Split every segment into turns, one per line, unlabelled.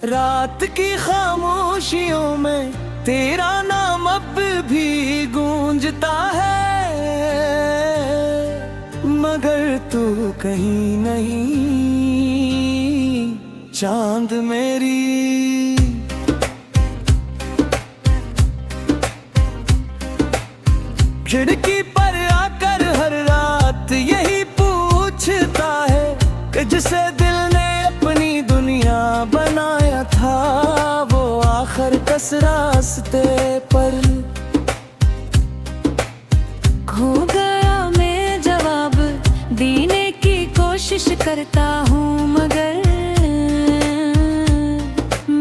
रात की खामोशियों में तेरा नाम अब भी गूंजता है, मगर तू कहीं नहीं, चांद मेरी। खिड़की पर आकर हर रात यही पूछता है कि जिसे दिल ने अपनी दुनिया बनाया था, वो आखिर किस रास्ते पर
खो गया। मैं जवाब देने की कोशिश करता हूँ, मगर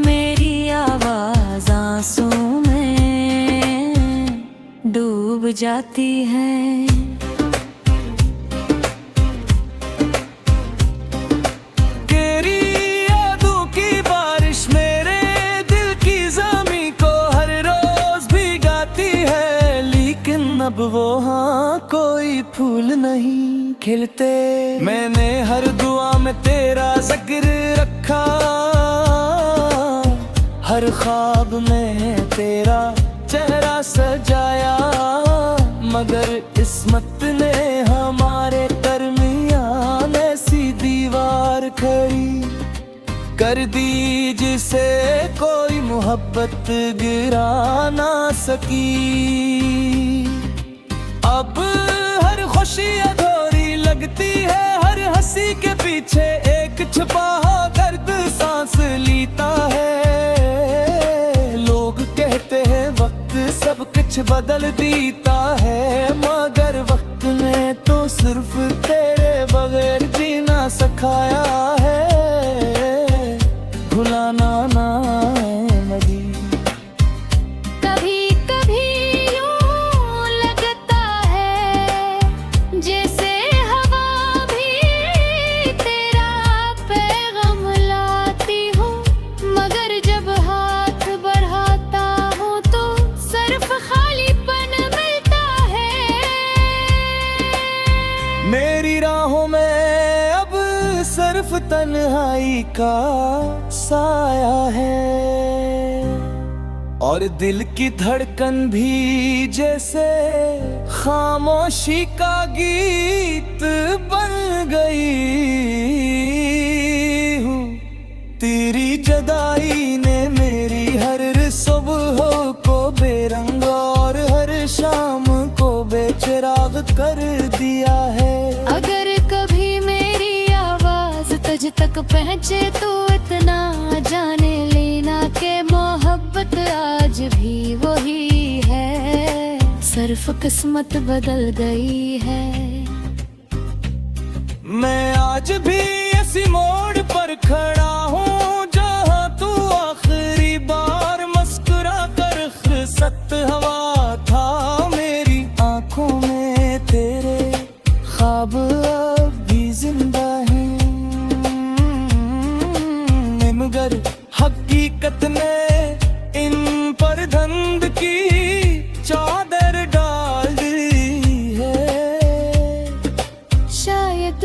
मेरी आवाज आंसू में डूब जाती है।
अब वो हाँ कोई फूल नहीं खिलते। मैंने हर दुआ में तेरा जिक्र रखा, हर ख्वाब में तेरा चेहरा सजाया, मगर किस्मत ने हमारे दरमियान ऐसी दीवार खड़ी कर दी, जिसे कोई मोहब्बत गिरा ना सकी। अब हर खुशी अधूरी लगती है, हर हंसी के पीछे एक छुपा दर्द सांस लेता है। लोग कहते हैं वक्त सब कुछ बदल देता है, मगर वक्त ने तो सिर्फ तेरे बगैर जीना सिखाया है। भुलाना ना मरी। मेरी राहों में अब सिर्फ तन्हाई का साया है, और दिल की धड़कन भी जैसे खामोशी का गीत बन गई हूँ। तेरी जुदाई ने मेरी हर सुबह को बेरंग और हर शाम को बेचिराग कर दिया है।
अगर कभी मेरी आवाज तुझ तक पहुँचे तो इतना जाने लेना के मोहब्बत आज भी वही है, सिर्फ किस्मत बदल गई है। मैं
आज भी इसी मोड़ पर खड़ा हूँ, जहाँ तू आखिरी बार मुस्कुरा कर खुशत हवा था। मेरी आंखों में तेरे ख्वाब अब भी जिंदा हैं, मगर हकीकत ने इन पर धुंध की चादर डाल दी है।
शायद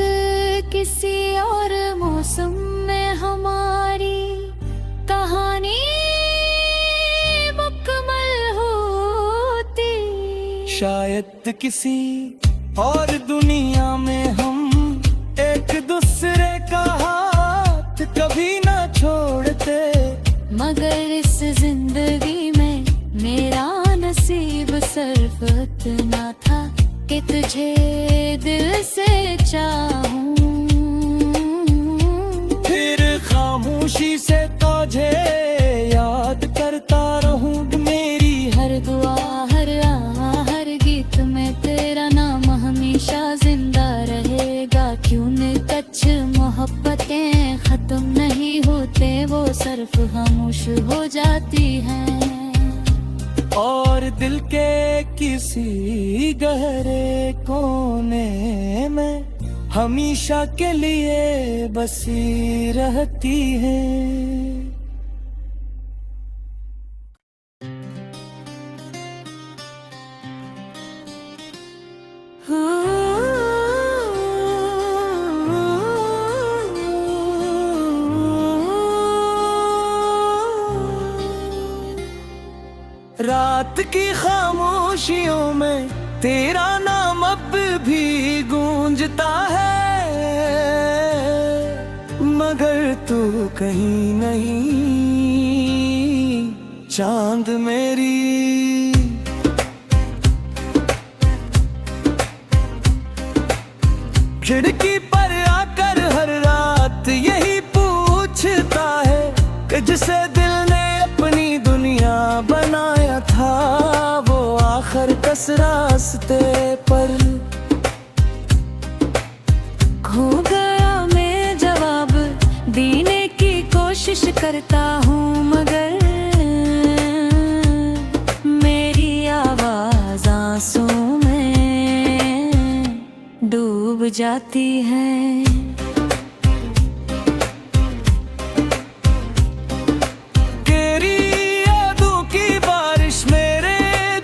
किसी और मौसम में हमारी कहानी मुकम्मल होती,
शायद किसी और दुनिया में हम एक दूसरे का हाथ कभी ना छोड़ते,
मगर इस जिंदगी में मेरा नसीब सिर्फ इतना था कि तुझे दिल से चाहूं।
फिर खामोशी से तुझे याद करता रहूं। मेरी
हर दुआ हर हर गीत में तेरा नाम हमेशा जिंदा रहेगा। क्यों न कुछ मोहब्बतें खत्म नहीं होते, वो सिर्फ खामोश हो जाती हैं,
और दिल के किसी गहरे कोने में हमेशा के लिए बसी रहती है। रात की खामोशियों में तेरा नाम अब भी गूंजता है, मगर तू कहीं नहीं चांद मेरी। खिड़की पर आकर हर रात यही पूछता है कि जिसे दिल ने अपनी दुनिया बनाया था, वो आखिर किस रास्ते पर
खो गया। मैं जवाब देने की कोशिश करता हूँ, मगर मेरी आवाज आंसू में डूब जाती है।
तेरी यादों की बारिश मेरे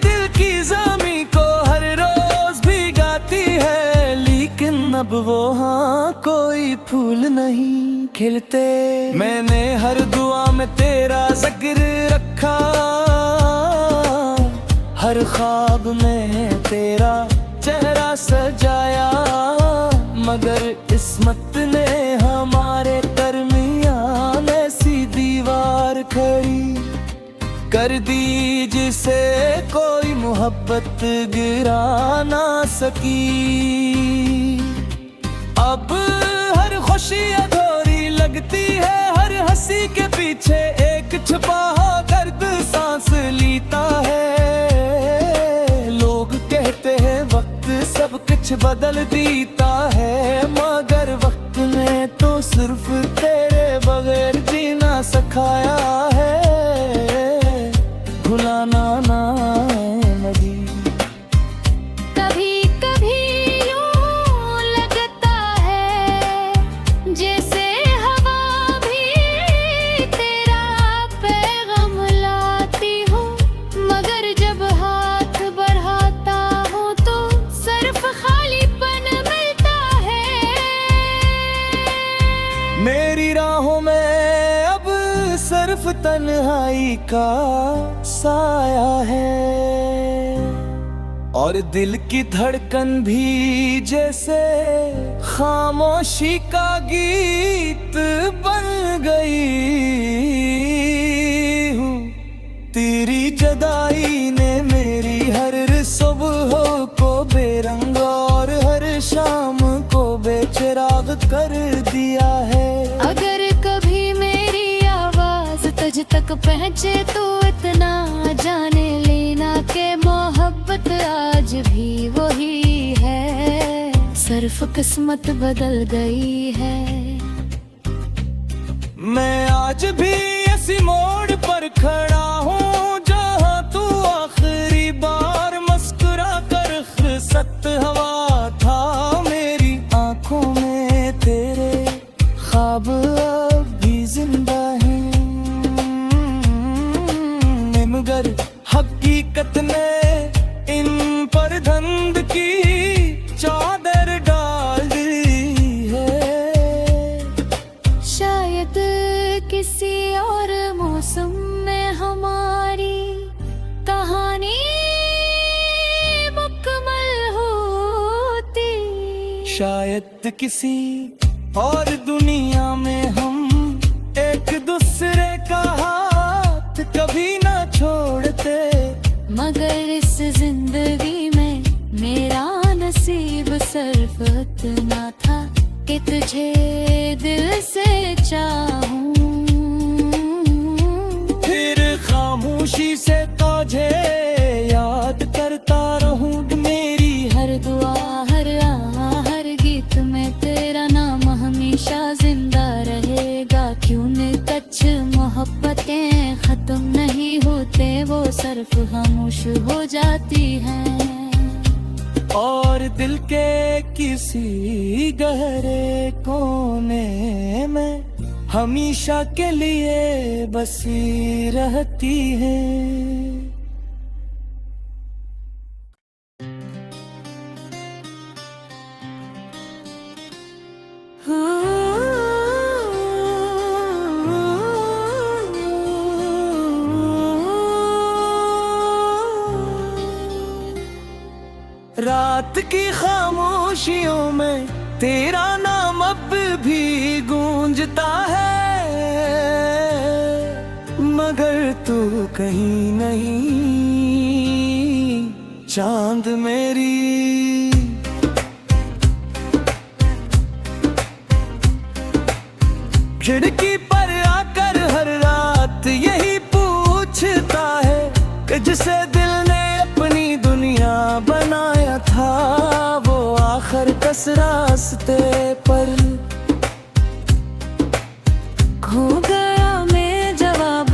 दिल की ज़मीं को हर रोज भिगाती है, लेकिन अब वो हाँ कोई फूल नहीं खिलते। मैंने हर दुआ में तेरा जिक्र रखा, हर ख्वाब में तेरा चेहरा सजाया, मगर किस्मत ने हमारे दरमियान ऐसी दीवार खड़ी कर दी, जिसे कोई मोहब्बत गिरा ना सकी। अब हर खुशी अधूरी लगती है, हर हंसी के पीछे एक छुपा दर्द सांस लेता है। लोग कहते हैं वक्त सब कुछ बदल देता है, मगर वक्त ने तो सिर्फ तेरे बगैर जीना सिखाया है। भुलाना ना मेरी।
कभी कभी यूं लगता है जैसे हवा भी तेरा पैगाम लाती हूँ, मगर जब हाथ बढ़ाता हूँ तो सिर्फ खालीपन मिलता है।
मेरी राहों में अब सिर्फ तन्हाई का साया है, और दिल की धड़कन भी जैसे खामोशी का गीत बन गई हूँ। तेरी जुदाई ने मेरी हर सुबह को बेरंग और हर शाम को बेचिराग कर दिया है।
अगर कभी मेरी आवाज तुझ तक पहुँचे तो इतना जाने लेना के मोहब्बत आज भी वही है, सिर्फ किस्मत बदल गई है।
मैं आज भी इसी मोड़ पर खड़ा हूँ, जहाँ तू आखिरी बार मुस्कुरा कर खुशत हवा था। मेरी आंखों में तेरे ख्वाब अब भी जिंदा हैं, मगर हकीकत ने इन पर धुंध की चादर डाल दी है।
शायद किसी और मौसम में हमारी कहानी मुकम्मल होती,
शायद किसी और दुनिया में हम एक दूसरे का हाथ कभी ना छोड़ते,
मगर इस जिंदगी में मेरा नसीब सिर्फ इतना था कि तुझे दिल से चाहूं।
फिर खामोशी से तुझे याद करता रहूं। मेरी
हर दुआ हर हर गीत में तेरा नाम हमेशा जिंदा रहेगा। क्यों न कुछ मोहब्बतें खत्म नहीं होते, वो सिर्फ खामोश हो जाती हैं,
और दिल के किसी गहरे कोने में हमेशा के लिए बसी रहती है। रात की खामोशियों में तेरा नाम अब भी गूंजता है, मगर तू कहीं नहीं चांद मेरी। खिड़की पर आकर हर रात यही पूछता है कि जिसे दिल ने अपनी दुनिया बनाया था वो आखिर किस रास्ते पर
खो गया। मैं जवाब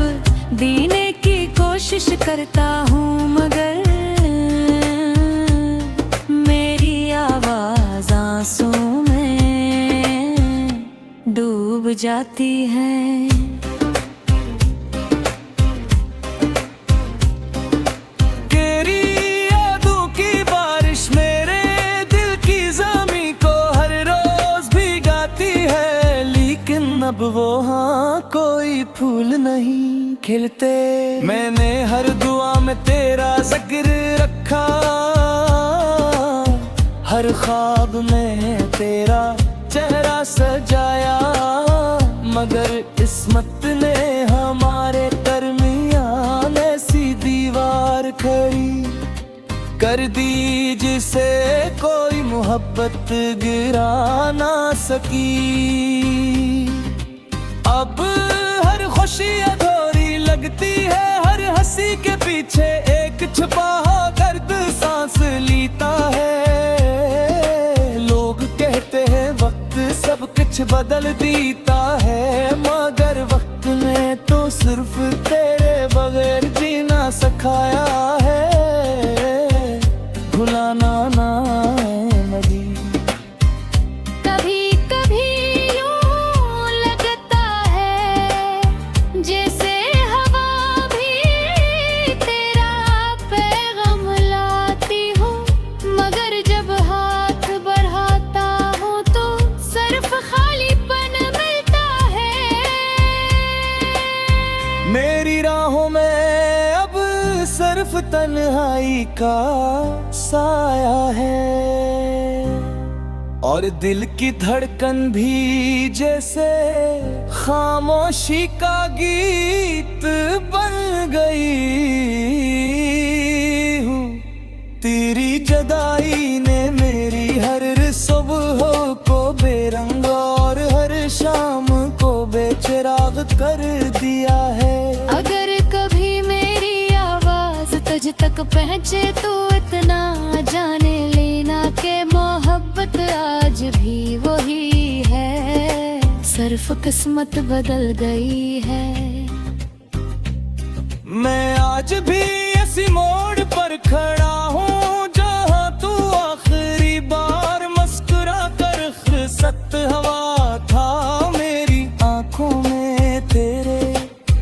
देने की कोशिश करता हूँ मगर मेरी आवाज आंसू में डूब जाती है।
तेरी यादों की बारिश मेरे दिल की ज़मीं को हर रोज भिगाती है, लेकिन अब वो हाँ कोई फूल नहीं खिलते। मैंने हर दुआ में तेरा जिक्र रखा, हर ख्वाब में तेरा चेहरा सजाया, मगर किस्मत ने हमारे दरमियान ऐसी दीवार खड़ी कर दी जिसे कोई मोहब्बत गिरा ना सकी। अब हर खुशी अधूरी लगती है, हर हंसी के पीछे एक छुपा दर्द सांस लेता है। लोग कहते हैं वक्त सब कुछ बदल देता है, मगर वक्त ने तो सिर्फ तेरे बगैर जीना सिखाया है। भुलाना ना मरी।
कभी कभी यूं लगता है जैसे हवा भी तेरा पैगाम लाती हो, मगर जब हाथ बढ़ाता हूँ तो सिर्फ खालीपन मिलता है।
मेरी राहों में अब सिर्फ तन्हाई का साया है, और दिल की धड़कन भी जैसे खामोशी का गीत बन गई हूँ। तेरी जुदाई ने मेरी हर सुबह को बेरंग और हर शाम को बेचिराग कर दिया है।
अगर कभी मेरी आवाज तुझ तक पहुँचे तो इतना जाने लेना के मोहब्बत आज भी वही है, सिर्फ किस्मत बदल गई है।
मैं आज भी इसी मोड़ पर खड़ा हूँ जहाँ तू आखिरी बार मुस्कुरा कर खिसत हवा था। मेरी आंखों में तेरे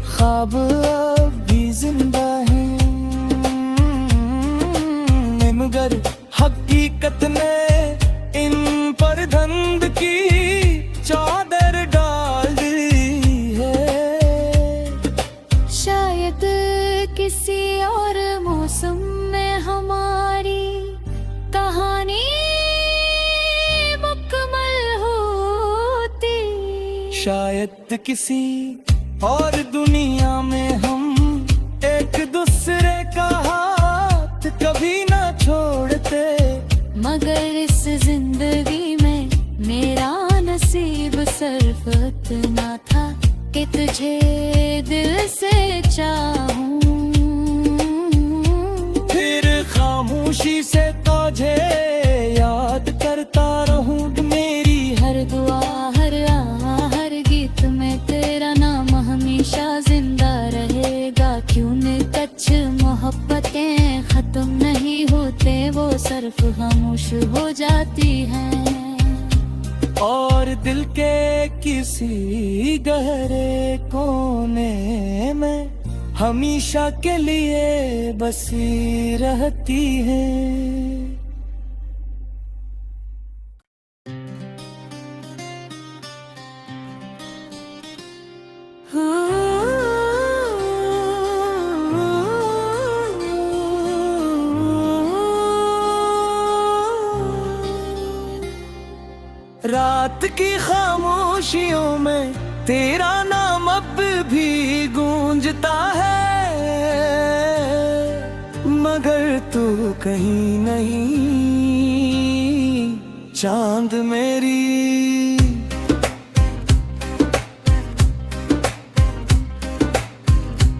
ख्वाब अब भी जिंदा हैं, मगर हकीकत ने इन पर धुंध की चादर डाल दी है।
शायद किसी और मौसम में हमारी कहानी मुकम्मल होती,
शायद किसी और दुनिया में हम एक दूसरे का हाथ कभी ना छोड़ते,
मगर इस जिंदगी में मेरा नसीब सिर्फ इतना था कि तुझे दिल से चाहूं।
फिर खामोशी से तुझे याद करता रहूं।
मेरी हर दुआ हर हर गीत में तेरा नाम हमेशा जिंदा रहेगा। क्यों न कच्छ मोहब्बतें खत्म नहीं होते, वो सिर्फ खामोश हो जाती हैं।
और दिल के किसी गहरे कोने में हमेशा के लिए बसी रहती है। रात की खामोशियों में तेरा नाम अब भी गूंजता है, मगर तू कहीं नहीं चांद मेरी।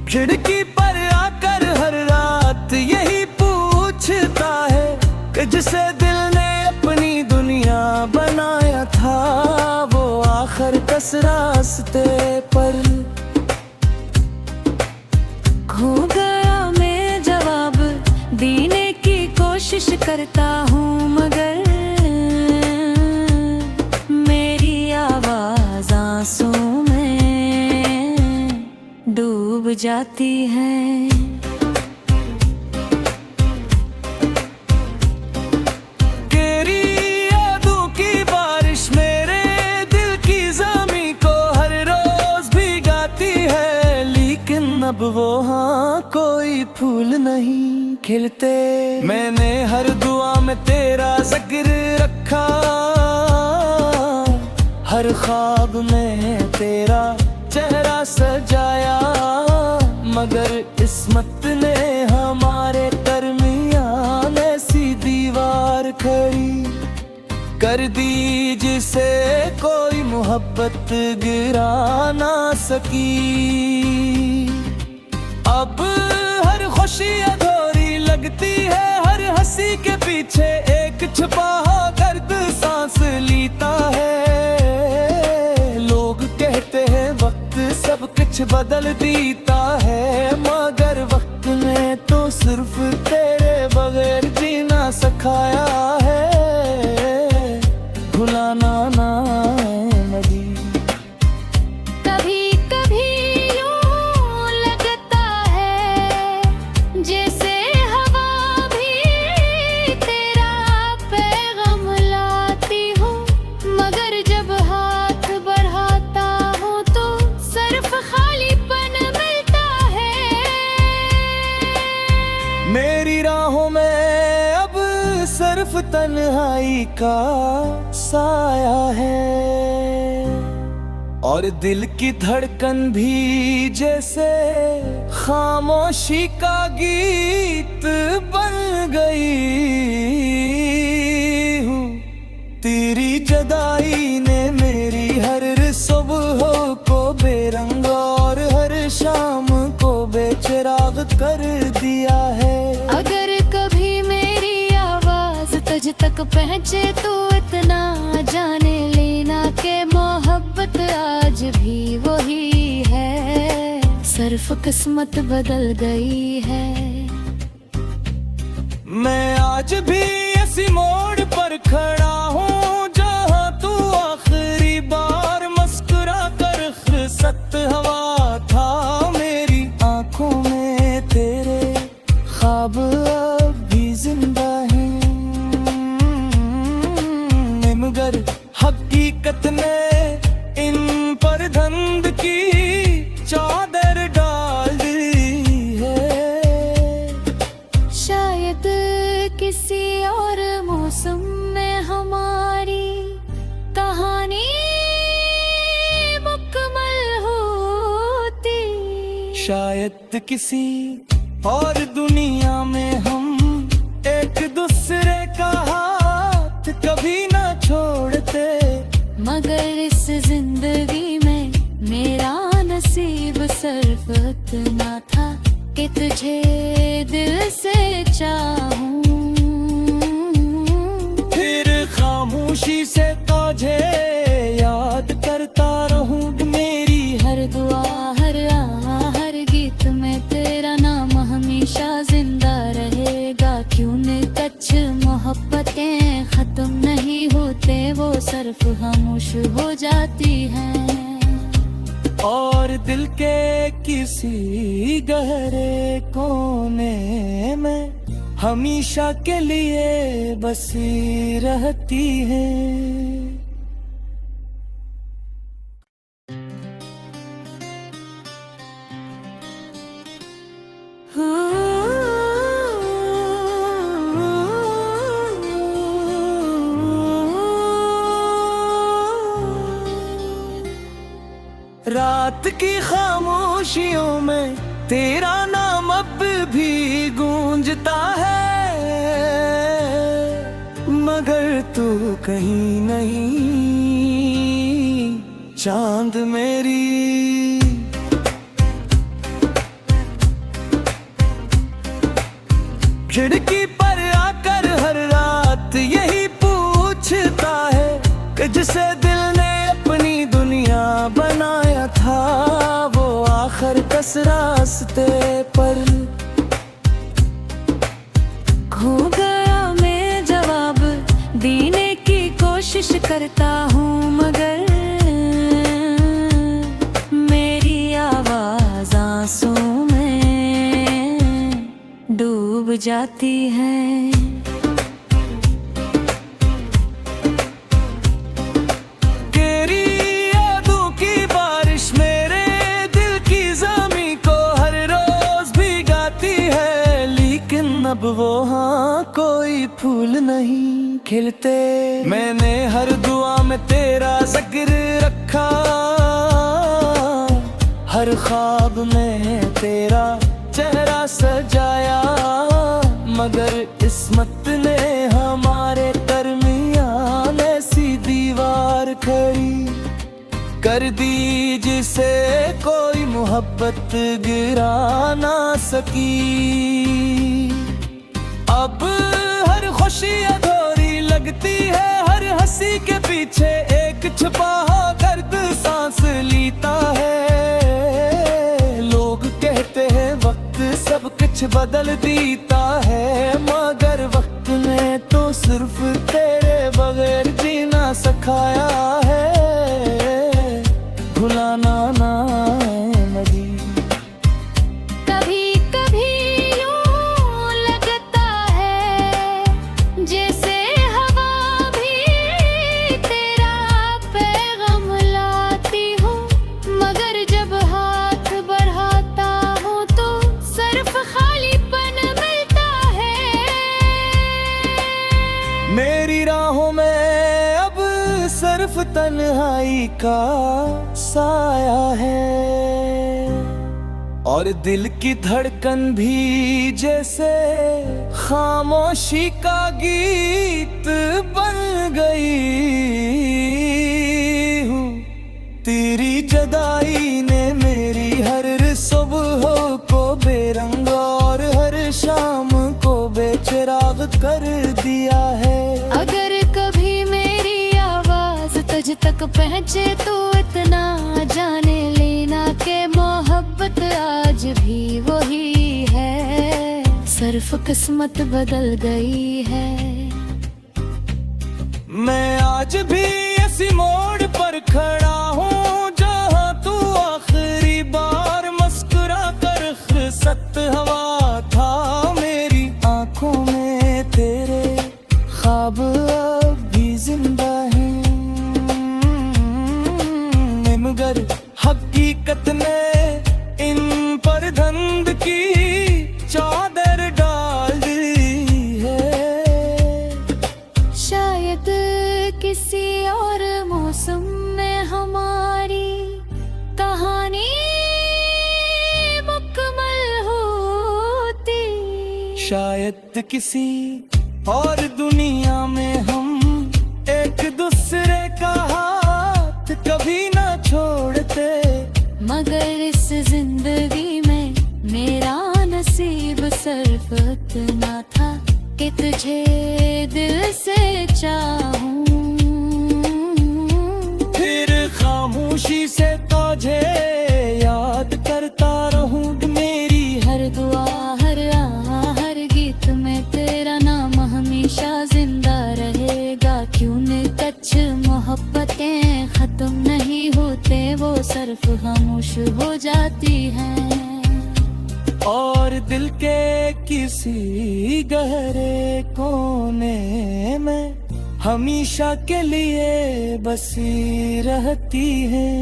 खिड़की पर आकर हर रात यही पूछता है कि जिसे दिल ने अपनी दुनिया बनाया था, वो आखिर किस रास्ते पर
खो गया। मैं जवाब देने की कोशिश करता हूँ, मगर मेरी आवाज आंसू में डूब जाती है।
तेरी यादों की बारिश मेरे दिल की ज़मीं को हर रोज भिगाती है, लेकिन अब वो हाँ कोई फूल नहीं खिलते। मैंने हर दुआ में तेरा जिक्र रखा, हर ख्वाब में तेरा चेहरा सजाया, मगर किस्मत ने हमारे दरमियान ऐसी दीवार खड़ी कर दी, जिसे कोई मोहब्बत गिरा ना सकी। अब हर खुशी अधूरी लगती है, हर हंसी के पीछे एक छुपा दर्द सांस लेता है। लोग कहते हैं वक्त सब कुछ बदल देता है, मगर वक्त ने तो सिर्फ तेरे बगैर जीना सिखाया है। भुलाना ना नदी।
कभी कभी यूं लगता है जैसे हवा भी तेरा पैगाम लाती हूँ, मगर जब हाथ बढ़ाता हूँ तो सिर्फ खालीपन मिलता है।
मेरी राहों में अब सिर्फ तन्हाई का साया है, और दिल की धड़कन भी जैसे खामोशी का गीत बन गई हूँ। तेरी जुदाई ने मेरी हर सुबह को बेरंग और हर शाम को बेचिराग कर दिया है।
अगर कभी मेरी आवाज तुझ तक पहुँचे तो इतना जाने लेना के मोहब्बत आज भी वही है, सिर्फ किस्मत बदल गई है।
मैं आज भी इसी मोड़ पर खड़ा हूँ, जहाँ तू आखिरी बार मुस्कुरा कर खुसत हवा था। मेरी आंखों में तेरे ख्वाब अब भी जिंदा हैं, मगर हकीकत ने इन पर धुंध की चादर डाल दी है।
शायद किसी और मौसम में हमारी कहानी मुकम्मल होती,
शायद किसी और दुनिया में हम एक दूसरे का हाथ कभी ना छोड़ते,
मगर इस जिंदगी में मेरा नसीब सिर्फ इतना था कि तुझे दिल से चाहूं।
फिर खामोशी से तुझे याद करता रहूं, मेरी
हर दुआ हर हर गीत में तेरा नाम हमेशा जिंदा रहेगा। क्यों न कच्छ मोहब्बतें खत्म नहीं होते, वो सिर्फ खामोश हो जाती हैं।
और दिल के किसी गहरे कोने में हमेशा के लिए बसी रहती है। रात की खामोशियों में तेरा नाम अब भी गूंजता है, मगर तू कहीं नहीं चांद मेरी। खिड़की पर आकर हर रात यही पूछता है कि जिसे दिल ने अपनी दुनिया बनाया था, वो आखिर किस रास्ते पर
खो गया। मैं जवाब देने की कोशिश करता हूँ, मगर मेरी आवाज आंसू में डूब जाती है।
तेरी यादों की बारिश मेरे दिल की ज़मीं को हर रोज भिगाती है, लेकिन अब वो हाँ कोई फूल नहीं खिलते। मैंने हर दुआ में तेरा जिक्र रखा, हर ख्वाब में तेरा चेहरा सजाया, मगर किस्मत ने हमारे दरमियान ऐसी दीवार खड़ी कर दी, जिसे कोई मोहब्बत गिरा ना सकी। अब हर खुशी अधूरी लगती है, हर हंसी के पीछे एक छुपा दर्द सांस लेता है। लोग कहते हैं वक्त सब कुछ बदल देता है, मगर वक्त ने तो सिर्फ तेरे बगैर जीना सिखाया है। भुलाना ना मरी।
कभी कभी यूं लगता है जैसे हवा भी तेरा पैगाम लाती हूँ, मगर जब हाथ बढ़ाता हूँ तो सिर्फ खालीपन मिलता है।
मेरी राहों में अब सिर्फ तन्हाई का साया है, और दिल की धड़कन भी जैसे खामोशी का गीत बन गई हूँ। तेरी जुदाई ने मेरी हर सुबह को बेरंग और हर शाम को बेचिराग कर दिया है।
अगर कभी मेरी आवाज तुझ तक पहुँचे तो इतना जाने लेना के मोहब्बत आज भी वही है, सिर्फ किस्मत बदल गई है।
मैं आज भी इसी मोड़ पर खड़ा हूँ जहाँ तू आखिरी बार मुस्कुरा कर खुसत हवा था। मेरी आंखों में तेरे ख्वाब अब भी जिंदा हैं, मगर हकीकत ने इन पर धुंध की चादर डाल दी है।
शायद किसी और मौसम में हमारी कहानी मुकम्मल होती,
शायद किसी और दुनिया में हम एक दूसरे का हाथ कभी ना छोड़ते,
मगर इस जिंदगी में मेरा नसीब सिर्फ इतना था कि तुझे दिल से चाहूं।
फिर खामोशी से तुझे याद करता रहूं। मेरी
हर दुआ हर हर गीत में तेरा नाम हमेशा जिंदा रहेगा। क्यों न कच्छ मोहब्बतें खत्म नहीं होते, वो सिर्फ खामोश हो जाती हैं।
और दिल के किसी गहरे कोने में हमेशा के लिए बसी रहती है।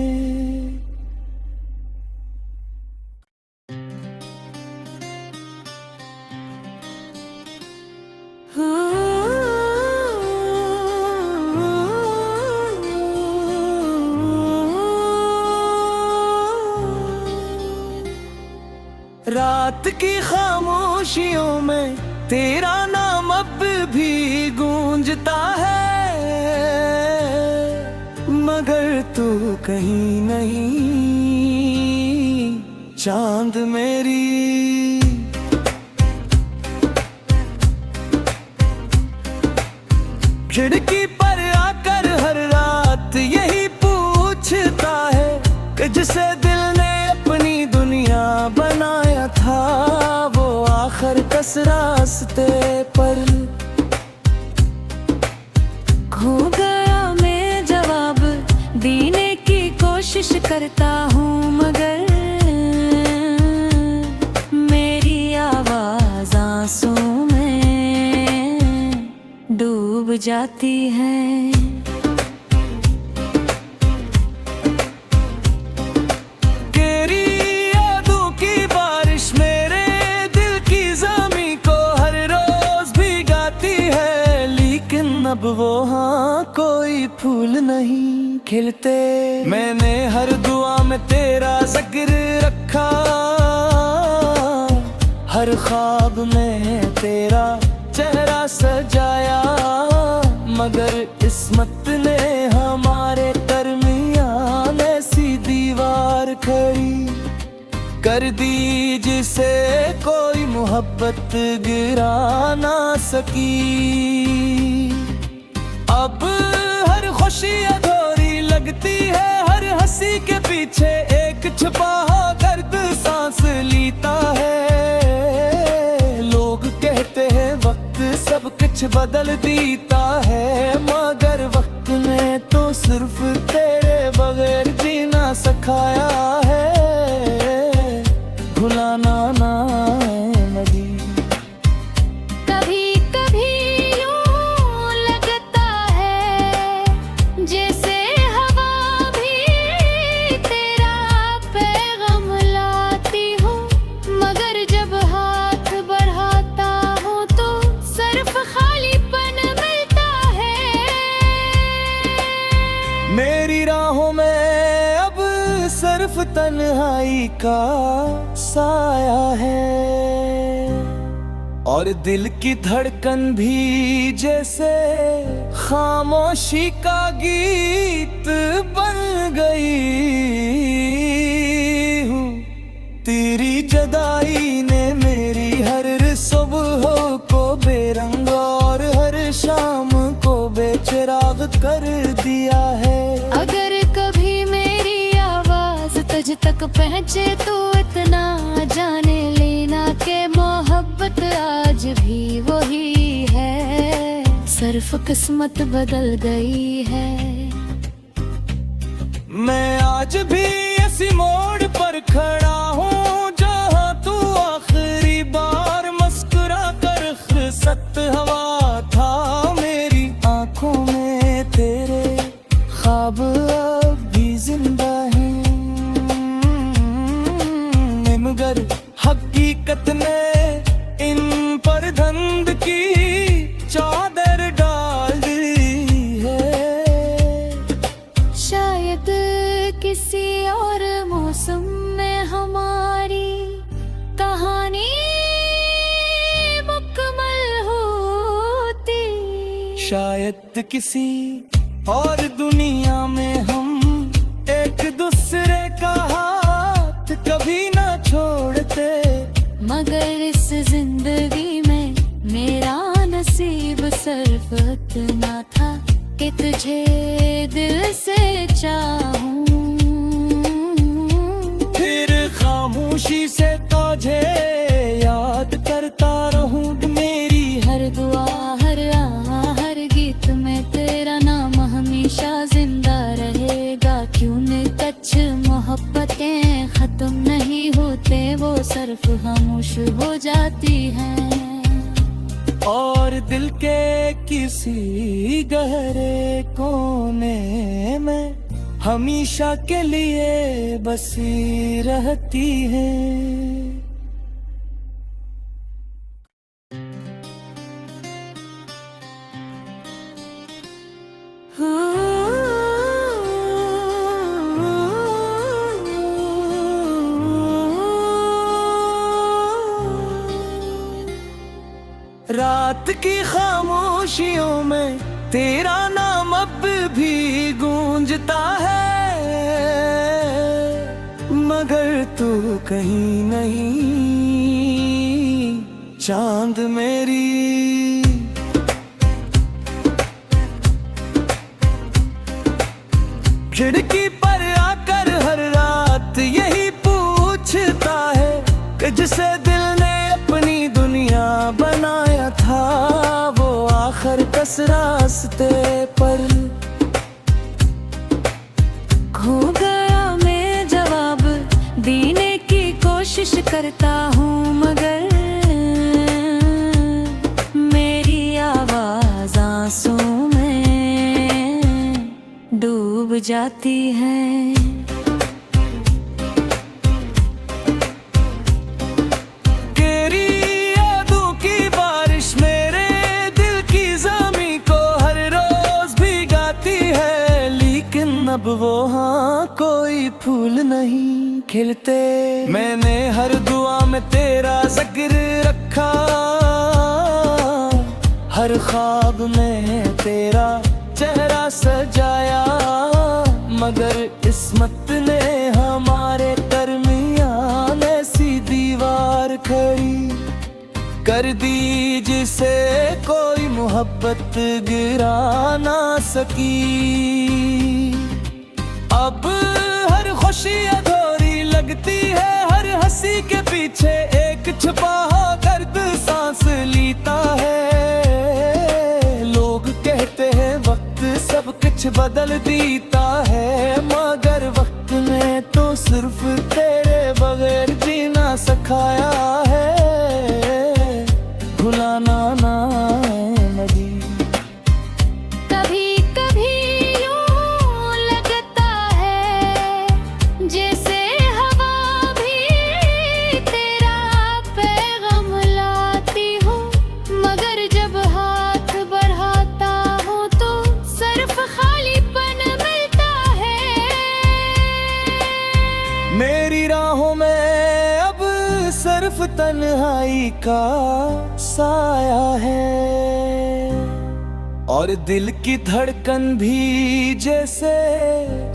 रात की खामोशियों में तेरा नाम अब भी गूंजता है, मगर तू कहीं नहीं चांद मेरी। खिड़की पर आकर हर रात यही पूछता है कि जिसे दिल ने अपनी दुनिया बनाया था, वो आखिर किस रास्ते पर
खो गया। मैं जवाब देने की कोशिश करता हूँ, मगर मेरी आवाज आंसू में डूब जाती है।
तेरी यादों की बारिश मेरे दिल की ज़मीं को हर रोज भिगाती है, लेकिन अब वो हाँ कोई फूल नहीं खिलते। मैंने हर दुआ में तेरा जिक्र रखा, हर ख्वाब में तेरा चेहरा सजाया, मगर किस्मत ने हमारे दरमियान ऐसी दीवार खड़ी कर दी, जिसे कोई मोहब्बत गिरा ना सकी। अब हर खुशी अधूरी लगती है, हर हंसी के पीछे एक छुपा दर्द सांस लेता है। लोग कहते हैं वक्त सब कुछ बदल देता है, मगर वक्त ने तो सिर्फ तेरे बगैर जीना सिखाया है। भुलाना ना नदी।
कभी कभी यूं लगता है जैसे हवा भी तेरा पैगाम लाती हूँ, मगर जब हाथ बढ़ाता हूँ तो सिर्फ खालीपन मिलता है।
मेरी राहों में अब सिर्फ तन्हाई का साया है, और दिल की धड़कन भी जैसे खामोशी का गीत बन गई हूँ। तेरी जुदाई ने मेरी हर सुबह को बेरंग और हर शाम को बेचिराग कर दिया है।
अगर कभी मेरी आवाज तुझ तक पहुँचे तो इतना जाने लेना के मोहब्बत आज भी वही है, सिर्फ किस्मत बदल गई है।
मैं आज भी इसी मोड़ पर खड़ा हूँ जहाँ तू आखिरी बार मुस्कुरा कर खुसत हवा था। मेरी आंखों में तेरे ख्वाब अब भी जिंदा हैं, मगर हकीकत ने इन पर धुंध की चादर डाल दी है।
शायद किसी और मौसम में हमारी कहानी मुकम्मल होती,
शायद किसी और दुनिया में हम एक दूसरे का हाथ कभी ना छोड़ते,
मगर इस जिंदगी में मेरा नसीब सिर्फ इतना था कि तुझे दिल से चाहूं।
फिर खामोशी से तुझे याद करता रहूं। मेरी
हर दुआ हर हर गीत में तेरा नाम हमेशा जिंदा रहेगा। क्यों न कुछ मोहब्बतें खत्म नहीं होते, वो सिर्फ खामोश हो जाती हैं।
और दिल के किसी गहरे कोने में हमेशा के लिए बसी रहती है। रात की खामोशियों में तेरा नाम अब भी गूंजता है, मगर तू कहीं नहीं चांद मेरी। खिड़की पर आकर हर रात यही पूछता है कि जिसे दिल ने अपनी दुनिया बनाया था, वो आखिर किस रास्ते पर
खो गया। मैं जवाब देने की कोशिश करता हूँ, मगर मेरी आवाज आंसू में डूब जाती है।
तेरी यादों की बारिश मेरे दिल की ज़मीं को हर रोज भिगाती है, लेकिन अब वो हाँ कोई फूल नहीं खिलते। मैंने हर दुआ में तेरा जिक्र रखा, हर ख्वाब में तेरा चेहरा सजाया, मगर किस्मत ने हमारे दरमियान ऐसी दीवार खड़ी कर दी, जिसे कोई मोहब्बत गिरा ना सकी। अब हर खुशी अधूरी लगती है, हर हंसी के पीछे एक छुपा दर्द सांस लेता है। लोग कहते हैं वक्त सब कुछ बदल देता है, मगर वक्त ने तो सिर्फ तेरे बगैर जीना सिखाया है। भुलाना ना नदी।
कभी कभी यूं लगता है जैसे हवा भी तेरा पैगाम लाती हूँ, मगर जब हाथ बढ़ाता हूँ तो सिर्फ खालीपन मिलता है।
मेरी राहों में अब सिर्फ तन्हाई का साया है, और दिल की धड़कन भी जैसे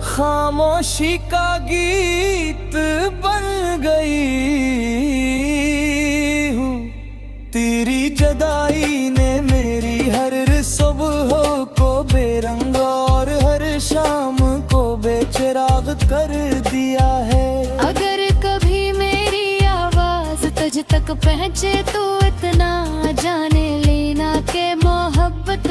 खामोशी का गीत बन गई हूँ। तेरी जुदाई ने मेरी हर सुबह को बेरंग और हर शाम को बेचिराग कर दिया है।
अगर कभी मेरी आवाज तुझ तक पहुँचे तो इतना जाने लेना के मोहब्बत